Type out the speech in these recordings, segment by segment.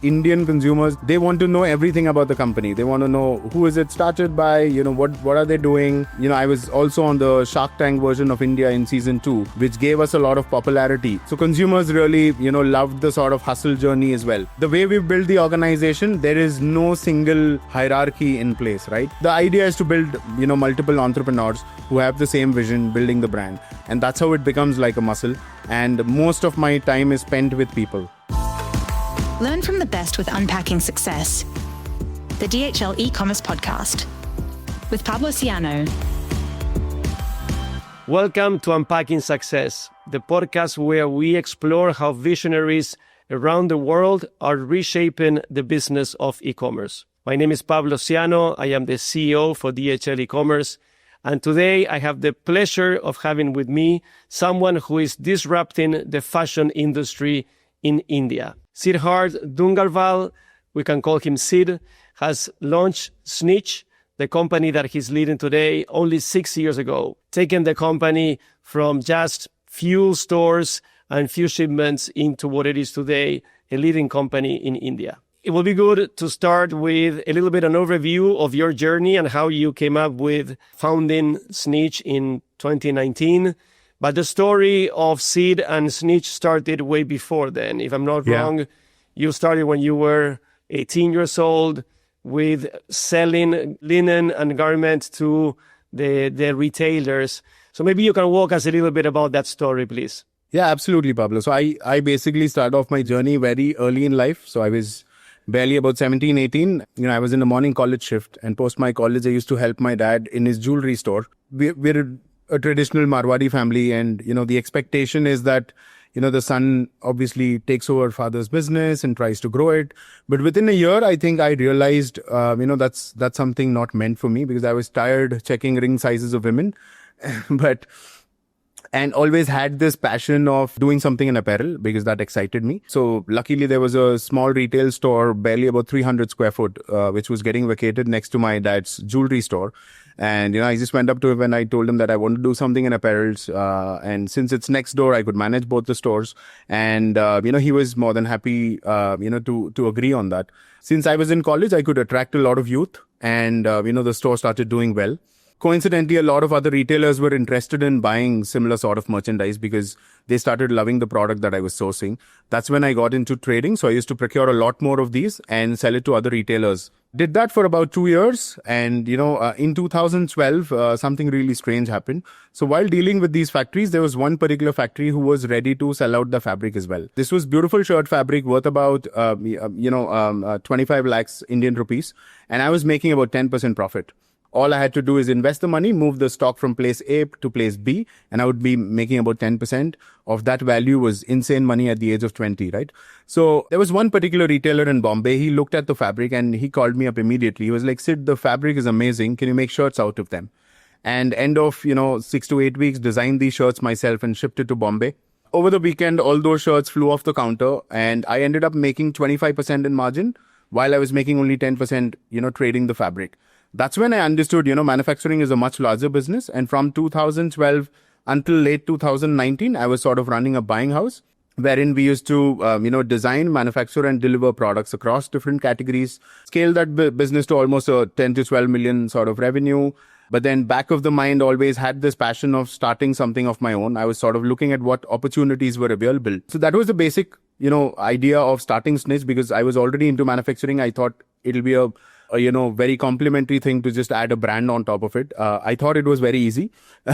Indian consumers, they want to know everything about the company. They want to know who is it started by, what are they doing. I was also on the Shark Tank version of India in season 2, which gave us a lot of popularity. So consumers really, loved the sort of hustle journey as well. The way we built the organization, there is no single hierarchy in place, right? The idea is to build, multiple entrepreneurs who have the same vision, building the brand. And that's how it becomes like a muscle. And most of my time is spent with people. Learn from the best with Unpacking Success, the DHL e-commerce podcast with Pablo Ciano. Welcome to Unpacking Success, the podcast where we explore how visionaries around the world are reshaping the business of e-commerce. My name is Pablo Ciano. I am the CEO for DHL e-commerce. And today I have the pleasure of having with me someone who is disrupting the fashion industry in India. Siddharth Dungarwal, we can call him Sid, has launched Snitch, the company that he's leading today, only 6 years ago, taking the company from just few stores and few shipments into what it is today, a leading company in India. It will be good to start with a little bit an overview of your journey and how you came up with founding Snitch in 2019. But the story of Sid and Snitch started way before then. If I'm not wrong, you started when you were 18 years old with selling linen and garments to the retailers. So maybe you can walk us a little bit about that story, please. Yeah, absolutely, Pablo. So I basically started off my journey very early in life. So I was barely about 17, 18. I was in a morning college shift, and post my college, I used to help my dad in his jewelry store. We're a traditional Marwari family, and the expectation is that the son obviously takes over father's business and tries to grow it. But within a year, I think I realized that's something not meant for me, because I was tired checking ring sizes of women and always had this passion of doing something in apparel because that excited me. So luckily there was a small retail store, barely about 300 square foot, which was getting vacated next to my dad's jewelry store. And, I just went up to him and I told him that I want to do something in apparels. And since it's next door, I could manage both the stores. And, he was more than happy, to agree on that. Since I was in college, I could attract a lot of youth, and, the store started doing well. Coincidentally, a lot of other retailers were interested in buying similar sort of merchandise because they started loving the product that I was sourcing. That's when I got into trading. So I used to procure a lot more of these and sell it to other retailers. Did that for about 2 years. And, in 2012, something really strange happened. So while dealing with these factories, there was one particular factory who was ready to sell out the fabric as well. This was beautiful shirt fabric worth about, 25 lakhs Indian rupees. And I was making about 10% profit. All I had to do is invest the money, move the stock from place A to place B, and I would be making about 10% of that value. Was insane money at the age of 20, right? So there was one particular retailer in Bombay. He looked at the fabric and he called me up immediately. He was like, Sid, the fabric is amazing. Can you make shirts out of them? And end of, 6 to 8 weeks, designed these shirts myself and shipped it to Bombay. Over the weekend, all those shirts flew off the counter, and I ended up making 25% in margin while I was making only 10%, trading the fabric. That's when I understood, manufacturing is a much larger business. And from 2012 until late 2019, I was sort of running a buying house wherein we used to, design, manufacture and deliver products across different categories, scale that business to almost a 10 to 12 million sort of revenue. But then back of the mind always had this passion of starting something of my own. I was sort of looking at what opportunities were available. So that was the basic, idea of starting Snitch, because I was already into manufacturing. I thought it'll be a very complimentary thing to just add a brand on top of it. I thought it was very easy,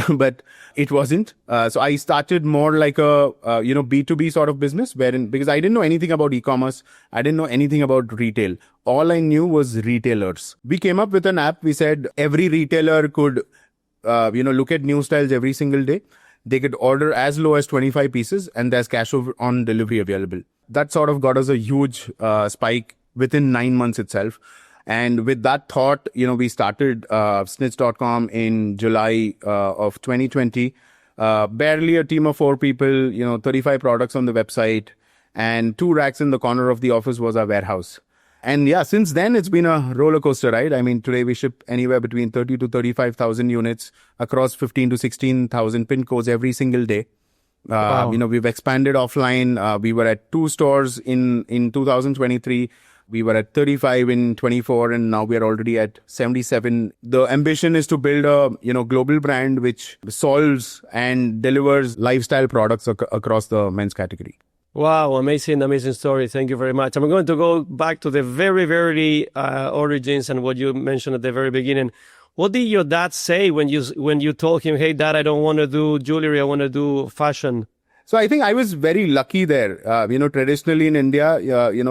but it wasn't. So I started more like a, B2B sort of business because I didn't know anything about e-commerce. I didn't know anything about retail. All I knew was retailers. We came up with an app. We said every retailer could, look at new styles every single day. They could order as low as 25 pieces and there's cash on delivery available. That sort of got us a huge spike within 9 months itself. And with that thought, we started snitch.com in July of 2020. Barely a team of 4 people, 35 products on the website, and 2 racks in the corner of the office was our warehouse. And yeah, since then, it's been a roller coaster ride. I mean, today we ship anywhere between 30 to 35,000 units across 15 to 16,000 pin codes every single day. Wow. We've expanded offline. We were at 2 stores in 2023. We were at 35 in 24, and now we are already at 77. The ambition is to build a, global brand which solves and delivers lifestyle products across the men's category. Wow, amazing story. Thank you very much. I'm going to go back to the very origins and what you mentioned at the very beginning. What did your dad say when you told him, "Hey, Dad, I don't want to do jewelry. I want to do fashion"? So I think I was very lucky there. Traditionally in India,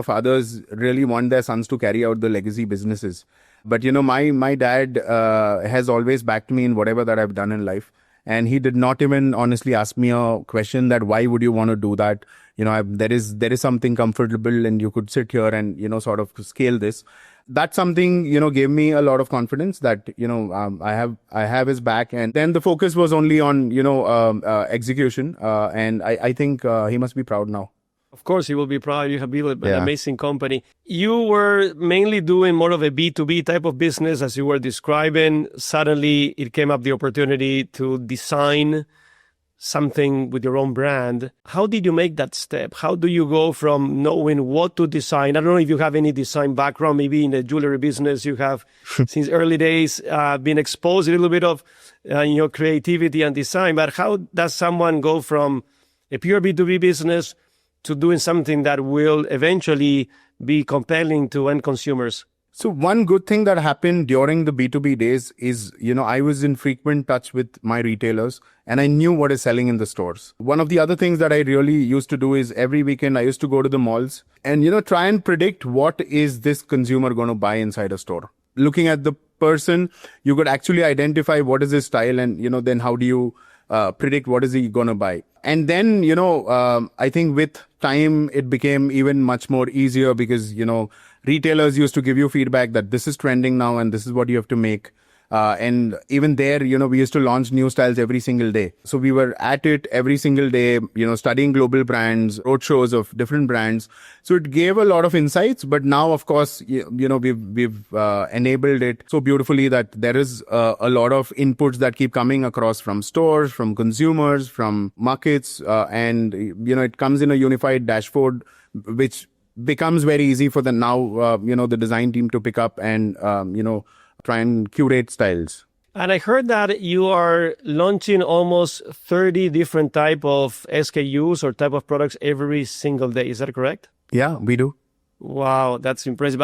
fathers really want their sons to carry out the legacy businesses. But, my dad has always backed me in whatever that I've done in life. And he did not even honestly ask me a question that why would you want to do that? There is something comfortable and you could sit here and, sort of scale this. That's something, gave me a lot of confidence that, I have his back. And then the focus was only on, execution. And I think he must be proud now. Of course, he will be proud. You have built an amazing company. You were mainly doing more of a B2B type of business, as you were describing. Suddenly, it came up the opportunity to design something with your own brand. How did you make that step? How do you go from knowing what to design? I don't know if you have any design background. Maybe in the jewelry business, you have, since early days, been exposed a little bit of your creativity and design. But how does someone go from a pure B2B business to doing something that will eventually be compelling to end consumers? So one good thing that happened during the B2B days is, I was in frequent touch with my retailers and I knew what is selling in the stores. One of the other things that I really used to do is every weekend I used to go to the malls and, try and predict what is this consumer going to buy inside a store. Looking at the person, you could actually identify what is his style and, then how do you predict what is he going to buy. And then, I think with time, it became even much more easier because, retailers used to give you feedback that this is trending now and this is what you have to make. And even there, we used to launch new styles every single day. So we were at it every single day, studying global brands, roadshows of different brands. So it gave a lot of insights. But now, of course, we've enabled it so beautifully that there is a lot of inputs that keep coming across from stores, from consumers, from markets. And, it comes in a unified dashboard, which becomes very easy for the now, the design team to pick up and, try and curate styles. And I heard that you are launching almost 30 different type of SKUs or type of products every single day. Is that correct? Yeah, we do. Wow, that's impressive.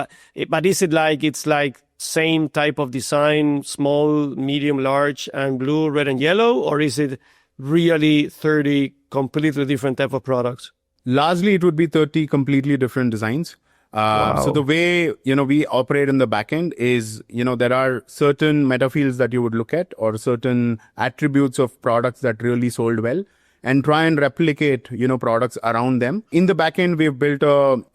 But is it like it's like same type of design, small, medium, large, and blue, red, and yellow? Or is it really 30 completely different type of products? Largely, it would be 30 completely different designs. Wow. So the way, we operate in the back end is, there are certain meta fields that you would look at or certain attributes of products that really sold well and try and replicate, products around them. In the back end, we've built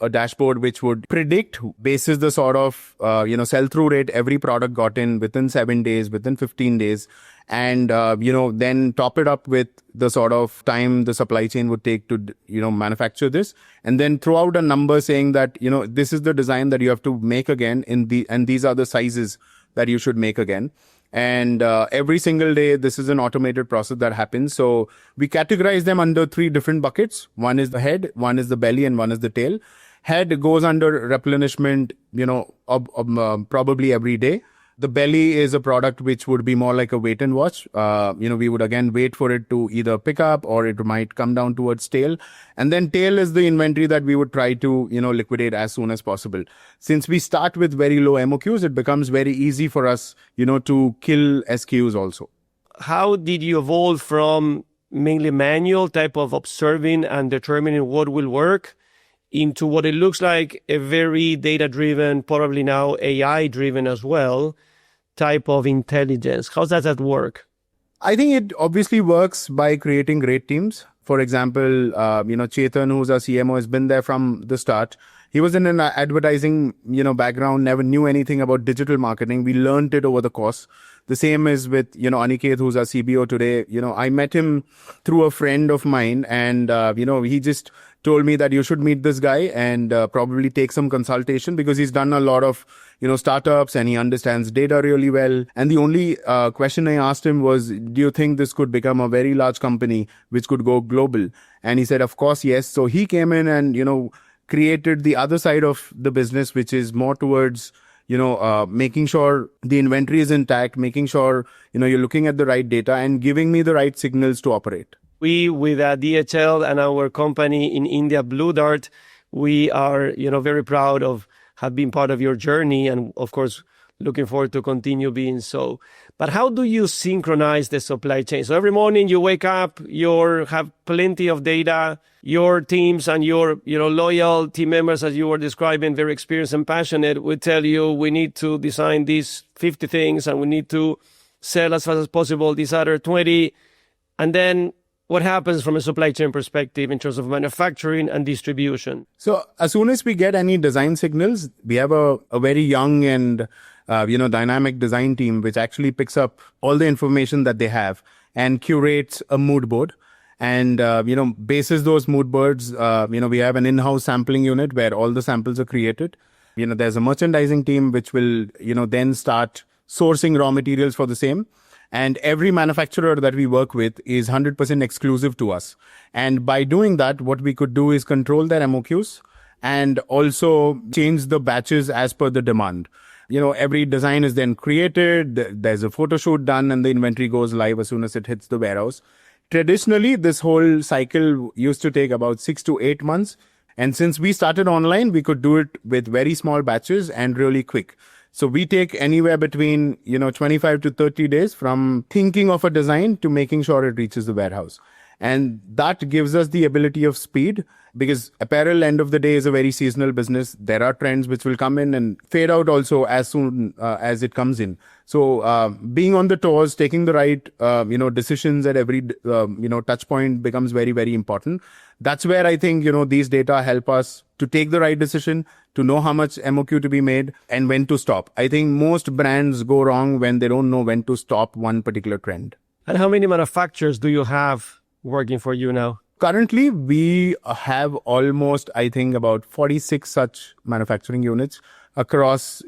a dashboard which would predict basis the sort of, sell-through rate every product got in within 7 days, within 15 days. And, then top it up with the sort of time the supply chain would take to, manufacture this. And then throw out a number saying that, this is the design that you have to make again and these are the sizes that you should make again. And every single day, this is an automated process that happens. So we categorize them under 3 different buckets. One is the head, one is the belly, and one is the tail. Head goes under replenishment, probably every day. The belly is a product which would be more like a wait and watch. We would again wait for it to either pick up or it might come down towards tail. And then tail is the inventory that we would try to, liquidate as soon as possible. Since we start with very low MOQs, it becomes very easy for us, to kill SKUs also. How did you evolve from mainly manual type of observing and determining what will work into what it looks like a very data-driven, probably now AI-driven as well, type of intelligence? How does that work? I think it obviously works by creating great teams. For example, Chetan, who's our CMO, has been there from the start. He was in an advertising, background, never knew anything about digital marketing. We learned it over the course. The same is with, Aniket, who's our CBO today. I met him through a friend of mine and, he just told me that you should meet this guy and probably take some consultation because he's done a lot of, startups and he understands data really well. And the only question I asked him was, do you think this could become a very large company which could go global? And he said, of course, yes. So he came in and, created the other side of the business, which is more towards, making sure the inventory is intact, making sure, you're looking at the right data and giving me the right signals to operate. We, with DHL and our company in India, Blue Dart, we are, very proud of have been part of your journey and, of course, looking forward to continue being so. But how do you synchronize the supply chain? So every morning you wake up, you have plenty of data, your teams and your, loyal team members, as you were describing, very experienced and passionate, would tell you we need to design these 50 things and we need to sell as fast as possible these other 20. And then what happens from a supply chain perspective in terms of manufacturing and distribution? So as soon as we get any design signals, we have a very young and dynamic design team, which actually picks up all the information that they have and curates a mood board. And, bases those mood boards, we have an in-house sampling unit where all the samples are created. There's a merchandising team, which will, then start sourcing raw materials for the same. And every manufacturer that we work with is 100% exclusive to us. And by doing that, what we could do is control their MOQs and also change the batches as per the demand. Every design is then created, there's a photo shoot done, and the inventory goes live as soon as it hits the warehouse. Traditionally, this whole cycle used to take about 6 to 8 months. And since we started online, we could do it with very small batches and really quick. So we take anywhere between, 25 to 30 days from thinking of a design to making sure it reaches the warehouse. And that gives us the ability of speed because apparel, end of the day, is a very seasonal business. There are trends which will come in and fade out also as soon as it comes in. So being on the toes, taking the right, decisions at every, touch point becomes very, very important. That's where I think, these data help us to take the right decision, to know how much MOQ to be made and when to stop. I think most brands go wrong when they don't know when to stop one particular trend. And how many manufacturers do you have working for you now? Currently, we have almost, I think, about 46 such manufacturing units across,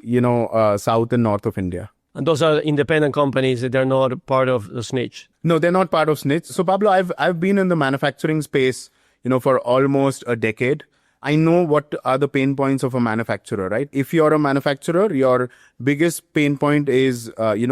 south and north of India. And those are independent companies, they're not part of the Snitch? No, they're not part of Snitch. So Pablo, I've been in the manufacturing space, for almost a decade. I know what are the pain points of a manufacturer, right? If you're a manufacturer, your biggest pain point is,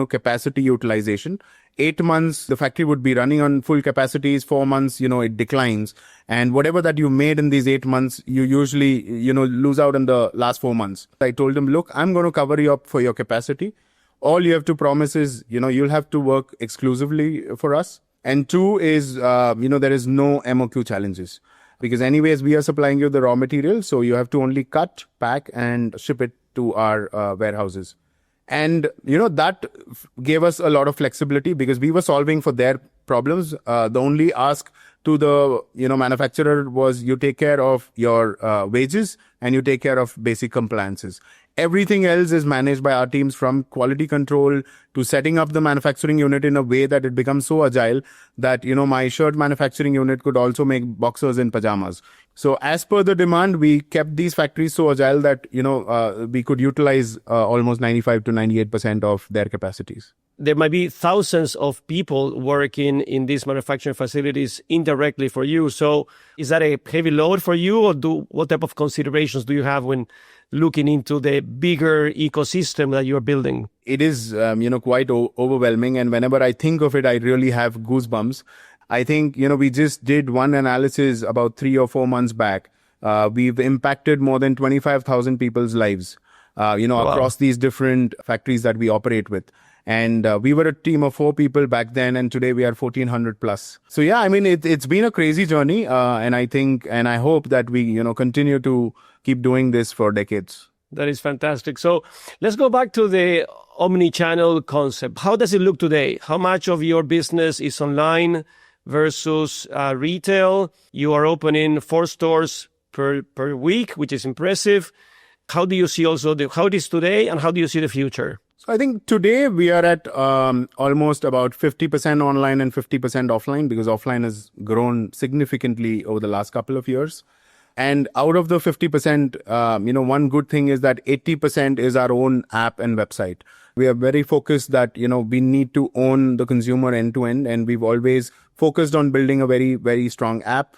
capacity utilization. 8 months, the factory would be running on full capacities. 4 months, it declines. And whatever that you made in these 8 months, you usually, lose out in the last 4 months. I told them, look, I'm going to cover you up for your capacity. All you have to promise is, you'll have to work exclusively for us. And 2 is, there is no MOQ challenges. Because anyways, we are supplying you the raw material. So you have to only cut, pack and ship it to our warehouses. And, that gave us a lot of flexibility because we were solving for their problems. The only ask to the, manufacturer was you take care of your wages and you take care of basic compliances. Everything else is managed by our teams, from quality control to setting up the manufacturing unit in a way that it becomes so agile that, my shirt manufacturing unit could also make boxers and pajamas. So as per the demand, we kept these factories so agile that, we could utilize almost 95 to 98% of their capacities. There might be thousands of people working in these manufacturing facilities indirectly for you. So is that a heavy load for you, or what type of considerations do you have when looking into the bigger ecosystem that you're building? It is, quite overwhelming. And whenever I think of it, I really have goosebumps. I think, we just did one analysis about 3 or 4 months back. We've impacted more than 25,000 people's lives, Wow. across these different factories that we operate with. And we were a team of 4 people back then, and today we are 1,400 plus. So yeah, I mean, it's been a crazy journey. And I think, and I hope that we, continue to keep doing this for decades. That is fantastic. So let's go back to the omnichannel concept. How does it look today? How much of your business is online versus retail? You are opening 4 stores per week, which is impressive. How do you see also how it is today, and how do you see the future? So I think today we are at almost about 50% online and 50% offline, because offline has grown significantly over the last couple of years. And out of the 50%, one good thing is that 80% is our own app and website. We are very focused that, we need to own the consumer end to end. And we've always focused on building a very, very strong app,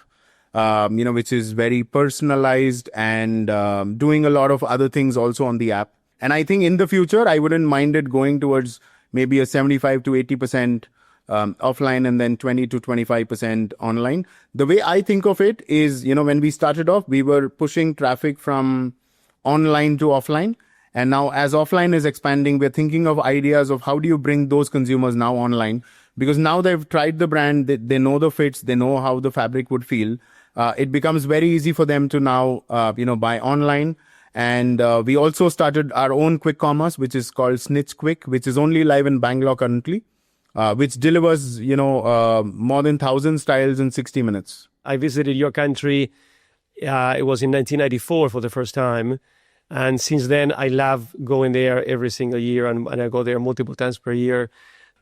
which is very personalized and doing a lot of other things also on the app. And I think in the future, I wouldn't mind it going towards maybe a 75 to 80% offline and then 20 to 25% online. The way I think of it is, when we started off, we were pushing traffic from online to offline. And now as offline is expanding, we're thinking of ideas of how do you bring those consumers now online? Because now they've tried the brand, they know the fits, they know how the fabric would feel. It becomes very easy for them to now, buy online. And we also started our own quick commerce, which is called Snitch Quick, which is only live in Bangalore currently, which delivers, more than 1,000 styles in 60 minutes. I visited your country. It was in 1994 for the first time. And since then, I love going there every single year. And I go there multiple times per year.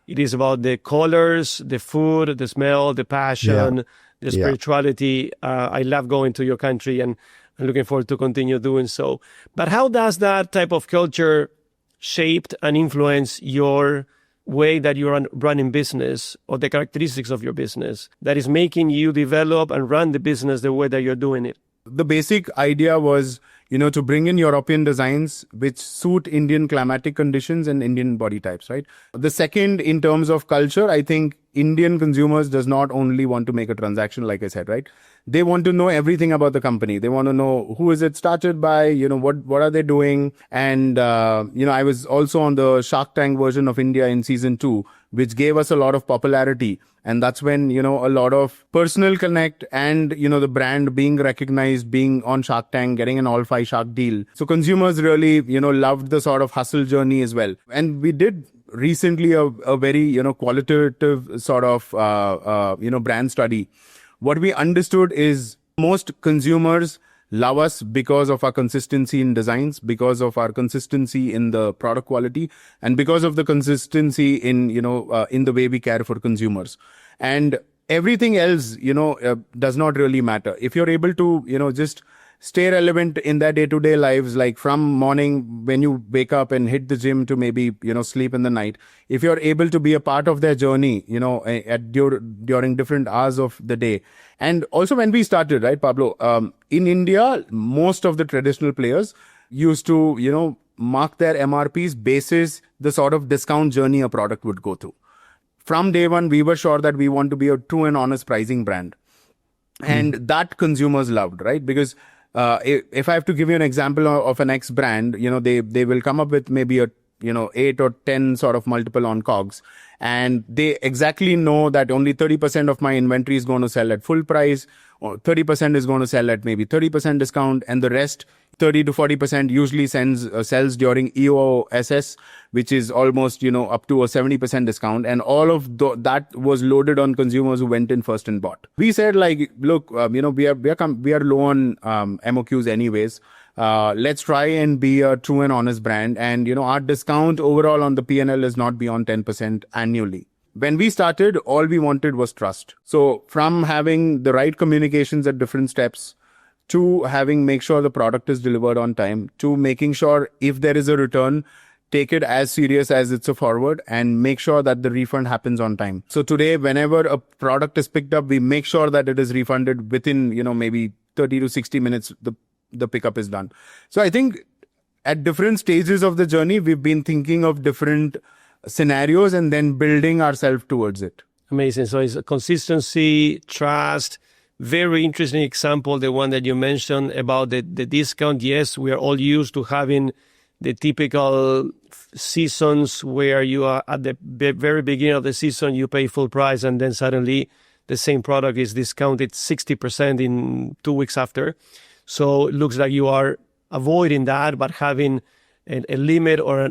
It is about the colors, the food, the smell, the passion, the spirituality. I love going to your country and I'm looking forward to continue doing so. But how does that type of culture shape and influence your way that you're running business or the characteristics of your business that is making you develop and run the business the way that you're doing it? The basic idea was, to bring in European designs which suit Indian climatic conditions and Indian body types, right? The second, in terms of culture, I think Indian consumers does not only want to make a transaction, like I said, right? They want to know everything about the company. They want to know who is it started by, what are they doing? And, I was also on the Shark Tank version of India in season 2, which gave us a lot of popularity. And that's when, a lot of personal connect and, the brand being recognized, being on Shark Tank, getting an all-five shark deal. So consumers really, loved the sort of hustle journey as well. And we did recently a very, qualitative sort of, brand study. What we understood is most consumers love us because of our consistency in designs, because of our consistency in the product quality, and because of the consistency in, in the way we care for consumers. And everything else, does not really matter. If you're able to, just stay relevant in their day-to-day lives, like from morning when you wake up and hit the gym to maybe, sleep in the night. If you're able to be a part of their journey, during different hours of the day. And also when we started, right, Pablo, in India, most of the traditional players used to, mark their MRPs basis the sort of discount journey a product would go through. From day one, we were sure that we want to be a true and honest pricing brand. And that consumers loved, right? Because if I have to give you an example of an X brand, they will come up with maybe a 8 or 10 sort of multiple on COGS. And they exactly know that only 30% of my inventory is going to sell at full price, or 30% is going to sell at maybe 30% discount, and the rest 30 to 40% usually sells during EOSS, which is almost, up to a 70% discount. And all of that was loaded on consumers who went in first and bought. We said look, we are low on MOQs anyways. Let's try and be a true and honest brand. And, our discount overall on the P&L is not beyond 10% annually. When we started, all we wanted was trust. So from having the right communications at different steps, to make sure the product is delivered on time, to making sure if there is a return, take it as serious as it's a forward and make sure that the refund happens on time. So today, whenever a product is picked up, we make sure that it is refunded within, maybe 30 to 60 minutes, the pickup is done. So I think at different stages of the journey, we've been thinking of different scenarios and then building ourselves towards it. Amazing. So it's consistency, trust. Very interesting example, the one that you mentioned about the discount. Yes, we are all used to having the typical seasons where you are at the very beginning of the season, you pay full price, and then suddenly the same product is discounted 60% in 2 weeks after. So it looks like you are avoiding that, but having a limit or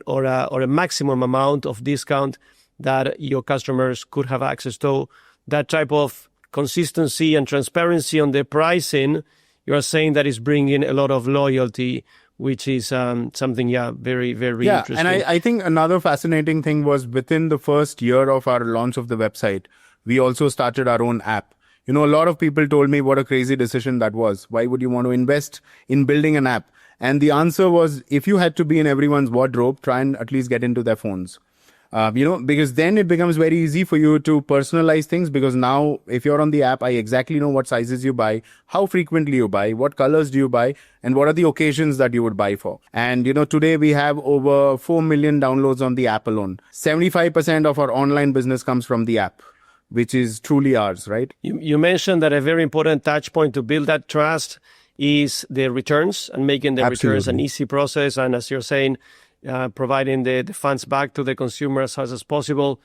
a maximum amount of discount that your customers could have access to. That type of consistency and transparency on the pricing, you are saying that is bringing a lot of loyalty, which is something, very, very interesting. And I think another fascinating thing was within the first year of our launch of the website, we also started our own app. A lot of people told me what a crazy decision that was. Why would you want to invest in building an app? And the answer was, if you had to be in everyone's wardrobe, try and at least get into their phones. Because then it becomes very easy for you to personalize things, because now if you're on the app, I exactly know what sizes you buy, how frequently you buy, what colors do you buy, and what are the occasions that you would buy for. And, today we have over 4 million downloads on the app alone. 75% of our online business comes from the app, which is truly ours, right? You mentioned that a very important touch point to build that trust is the returns and making the returns an easy process. And as you're saying, providing the funds back to the consumer as fast as possible.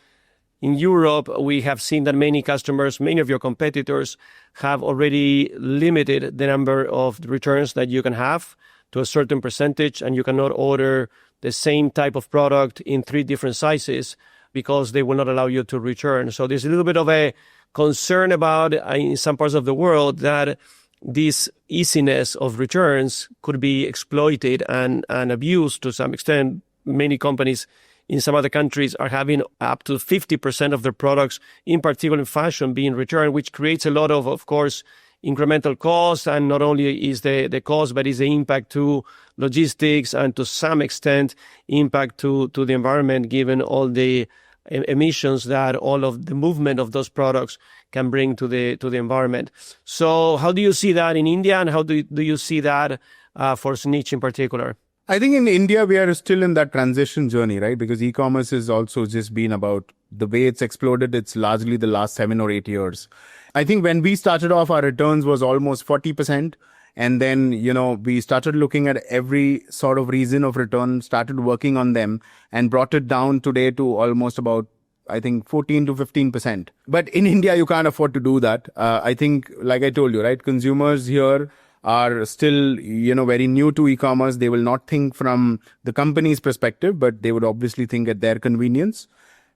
In Europe, we have seen that many customers, many of your competitors, have already limited the number of returns that you can have to a certain percentage, and you cannot order the same type of product in 3 different sizes because they will not allow you to return. So there's a little bit of a concern about, in some parts of the world, that this easiness of returns could be exploited and abused to some extent. Many companies in some other countries are having up to 50% of their products, in particular in fashion, being returned, which creates a lot of course, incremental costs. And not only is the cost, but is the impact to logistics and to some extent impact to the environment, given all the emissions that all of the movement of those products can bring to the environment. So how do you see that in India, and how do you see that for Snitch in particular? I think in India, we are still in that transition journey, right? Because e-commerce has also just been about the way it's exploded. It's largely the last 7 or 8 years. I think when we started off, our returns was almost 40%. And then, we started looking at every sort of reason of return, started working on them, and brought it down today to almost about, I think, 14 to 15%. But in India, you can't afford to do that. I think, like I told you, right, consumers here are still, very new to e-commerce. They will not think from the company's perspective, but they would obviously think at their convenience.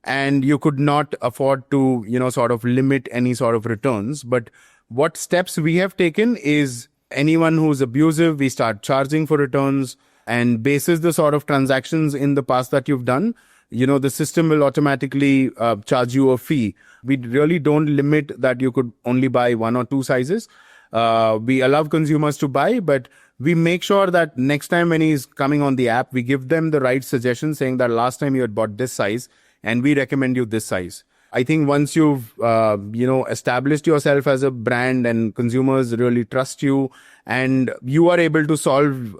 And you could not afford to, sort of limit any sort of returns. But what steps we have taken is, anyone who's abusive, we start charging for returns, and basis the sort of transactions in the past that you've done, the system will automatically charge you a fee. We really don't limit that you could only buy 1 or 2 sizes. We allow consumers to buy, but we make sure that next time when he's coming on the app, we give them the right suggestion saying that last time you had bought this size and we recommend you this size. I think once you've, established yourself as a brand and consumers really trust you, and you are able to solve,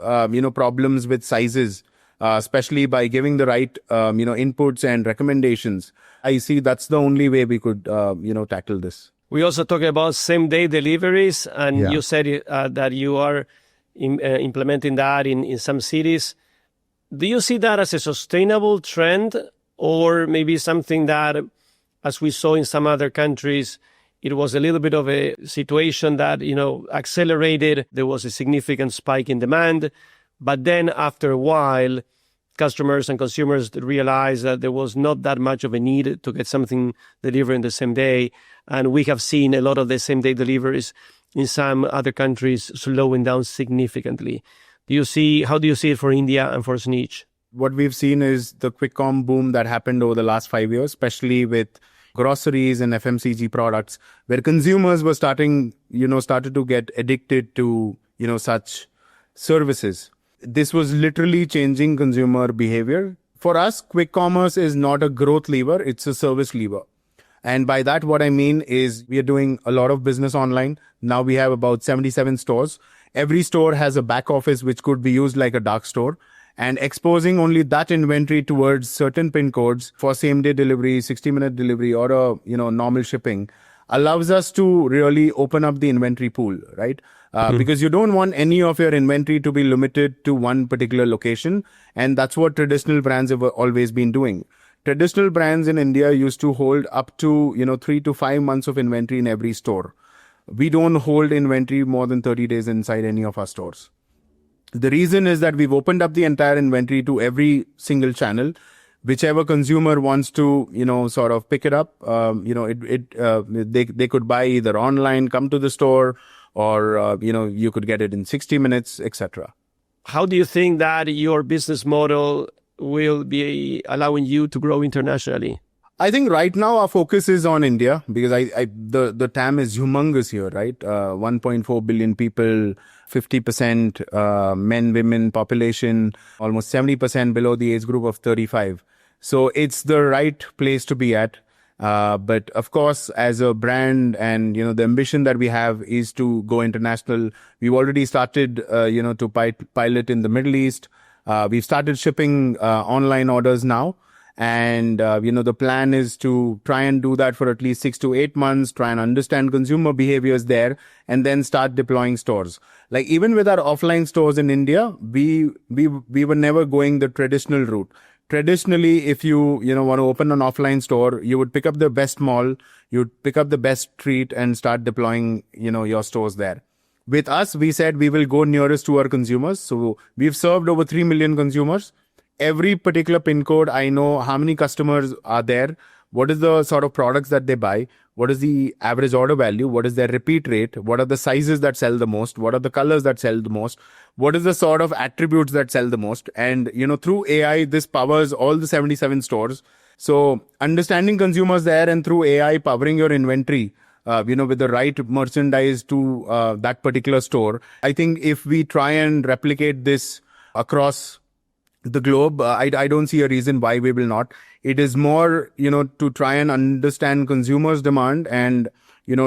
problems with sizes, especially by giving the right, inputs and recommendations, I see that's the only way we could, tackle this. We also talk about same-day deliveries, and you said that you are implementing that in some cities. Do you see that as a sustainable trend, or maybe something that, as we saw in some other countries, it was a little bit of a situation that, accelerated. There was a significant spike in demand. But then after a while, customers and consumers realized that there was not that much of a need to get something delivered in the same day. And we have seen a lot of the same-day deliveries in some other countries slowing down significantly. How do you see it for India and for Snitch? What we've seen is the quick com boom that happened over the last 5 years, especially with groceries and FMCG products, where consumers were started to get addicted to, such services. This was literally changing consumer behavior. For us, quick commerce is not a growth lever, it's a service lever. And by that, what I mean is we are doing a lot of business online. Now we have about 77 stores. Every store has a back office which could be used like a dark store. And exposing only that inventory towards certain pin codes for same-day delivery, 60-minute delivery, or normal shipping allows us to really open up the inventory pool, right? Because you don't want any of your inventory to be limited to one particular location. And that's what traditional brands have always been doing. Traditional brands in India used to hold up to, 3 to 5 months of inventory in every store. We don't hold inventory more than 30 days inside any of our stores. The reason is that we've opened up the entire inventory to every single channel. Whichever consumer wants to, sort of pick it up, they could buy either online, come to the store, or, you could get it in 60 minutes, etc. How do you think that your business model will be allowing you to grow internationally? I think right now our focus is on India because the TAM is humongous here, right? 1.4 billion people, 50% men, women population, almost 70% below the age group of 35. So it's the right place to be at. But of course, as a brand and, the ambition that we have is to go international. We've already started, to pilot in the Middle East. We've started shipping online orders now. And, the plan is to try and do that for at least 6 to 8 months, try and understand consumer behaviors there, and then start deploying stores. Like even with our offline stores in India, we were never going the traditional route. Traditionally, if you want to open an offline store, you would pick up the best mall, you'd pick up the best street and start deploying, your stores there. With us, we said we will go nearest to our consumers. So we've served over 3 million consumers. Every particular pin code, I know how many customers are there, what is the sort of products that they buy, what is the average order value, what is their repeat rate, what are the sizes that sell the most, what are the colors that sell the most, what is the sort of attributes that sell the most. And, through AI, this powers all the 77 stores. So understanding consumers there and through AI powering your inventory, with the right merchandise to that particular store. I think if we try and replicate this across the globe, I don't see a reason why we will not. It is more, to try and understand consumers' demand and,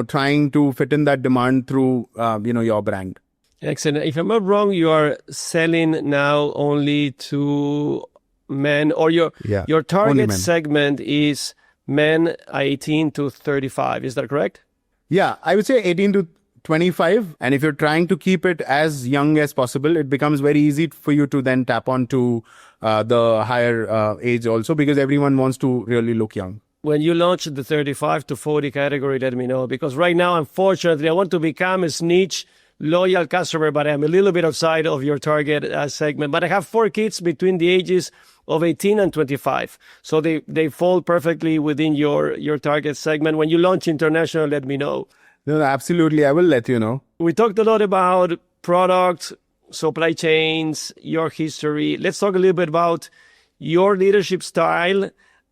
trying to fit in that demand through, your brand. Excellent. If I'm not wrong, you are selling now only to men, or your target segment is men 18 to 35. Is that correct? Yeah, I would say 18 to 25. And if you're trying to keep it as young as possible, it becomes very easy for you to then tap onto the higher age also, because everyone wants to really look young. When you launch the 35 to 40 category, let me know, because right now, unfortunately, I want to become a Snitch loyal customer, but I'm a little bit outside of your target segment. But I have 4 kids between the ages of 18 and 25. So they fall perfectly within your target segment. When you launch international, let me know. No, absolutely. I will let you know. We talked a lot about products, supply chains, your history. Let's talk a little bit about your leadership style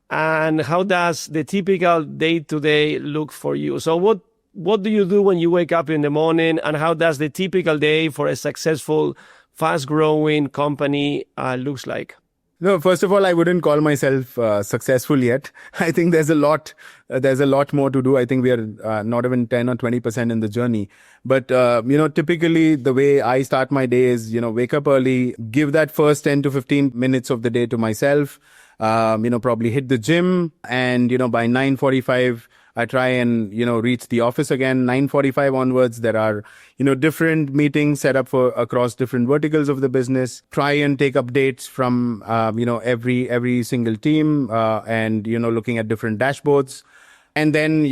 and how does the typical day-to-day look for you. So what do you do when you wake up in the morning, and how does the typical day for a successful, fast-growing company looks like? No, first of all, I wouldn't call myself successful yet. I think there's a lot more to do. I think we are not even 10 or 20% in the journey. But, typically the way I start my day is, wake up early, give that first 10 to 15 minutes of the day to myself, probably hit the gym. And, by 9:45, I try and, reach the office again. 9:45 onwards, there are, different meetings set up for across different verticals of the business. Try and take updates from, every single team, and, looking at different dashboards. And then,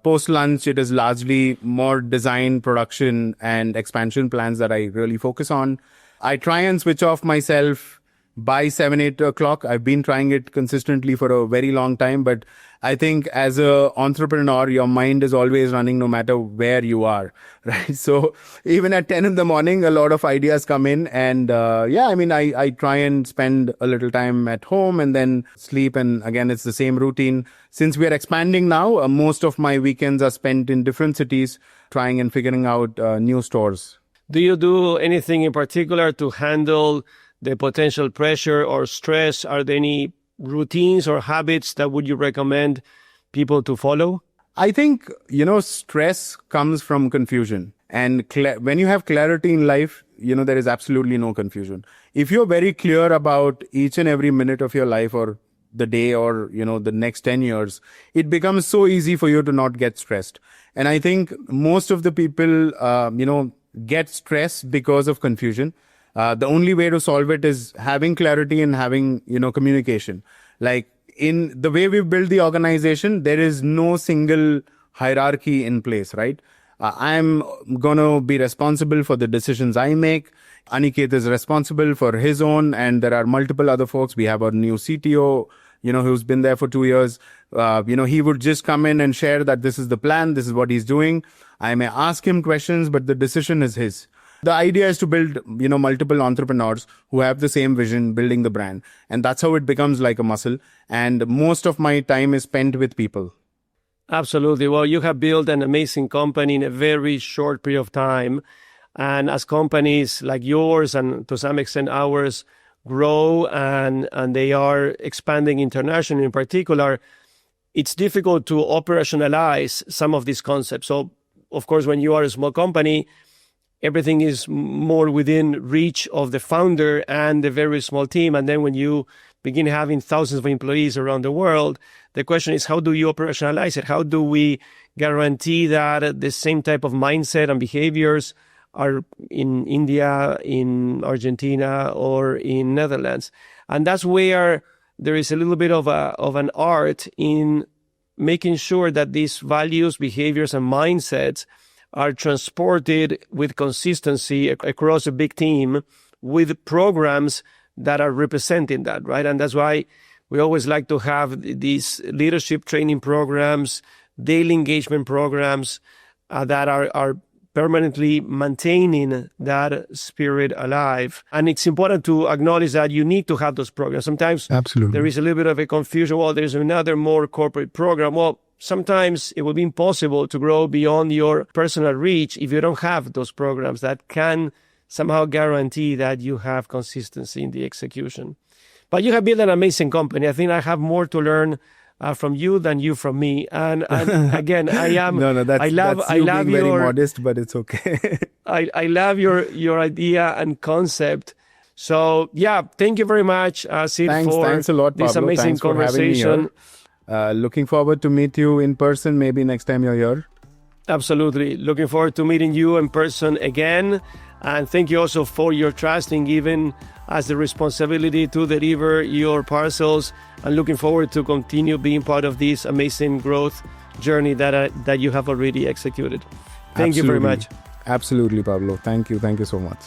post lunch, it is largely more design, production and expansion plans that I really focus on. I try and switch off myself by 7-8 o'clock. I've been trying it consistently for a very long time, but I think as an entrepreneur, your mind is always running no matter where you are, right? So even at 10 in the morning, a lot of ideas come in, and I try and spend a little time at home and then sleep. And again, it's the same routine. Since we are expanding now, most of my weekends are spent in different cities, trying and figuring out new stores. Do you do anything in particular to handle the potential pressure or stress? Are there any routines or habits that would you recommend people to follow? I think, stress comes from confusion. And when you have clarity in life, there is absolutely no confusion. If you're very clear about each and every minute of your life or the day or, the next 10 years, it becomes so easy for you to not get stressed. And I think most of the people, get stressed because of confusion. The only way to solve it is having clarity and having, communication. Like in the way we've built the organization, there is no single hierarchy in place, right? I'm going to be responsible for the decisions I make. Aniket is responsible for his own, and there are multiple other folks. We have our new CTO, who's been there for 2 years. He would just come in and share that this is the plan, this is what he's doing. I may ask him questions, but the decision is his. The idea is to build, multiple entrepreneurs who have the same vision, building the brand. And that's how it becomes like a muscle. And most of my time is spent with people. Absolutely. Well, you have built an amazing company in a very short period of time. And as companies like yours and to some extent ours grow and they are expanding internationally in particular, it's difficult to operationalize some of these concepts. So, of course, when you are a small company, everything is more within reach of the founder and the very small team. And then when you begin having thousands of employees around the world, the question is, how do you operationalize it? How do we guarantee that the same type of mindset and behaviors are in India, in Argentina, or in Netherlands? And that's where there is a little bit of an art in making sure that these values, behaviors, and mindsets are transported with consistency across a big team with programs that are representing that, right? And that's why we always like to have these leadership training programs, daily engagement programs that are permanently maintaining that spirit alive. And it's important to acknowledge that you need to have those programs. Sometimes there is a little bit of a confusion. Well, there's another more corporate program. Well, sometimes it will be impossible to grow beyond your personal reach if you don't have those programs that can somehow guarantee that you have consistency in the execution. But you have built an amazing company. I think I have more to learn from you than you from me. And again, I am. That's being very modest, but it's okay. I love your idea and concept. So yeah, thank you very much, Sid, thanks a lot, Pablo. This amazing Thanks conversation. Looking forward to meet you in person maybe next time you're here. Absolutely. Looking forward to meeting you in person again. And thank you also for your trust in giving us the responsibility to deliver your parcels. And looking forward to continue being part of this amazing growth journey that you have already executed. Thank you very much. Absolutely, Pablo. Thank you. Thank you so much.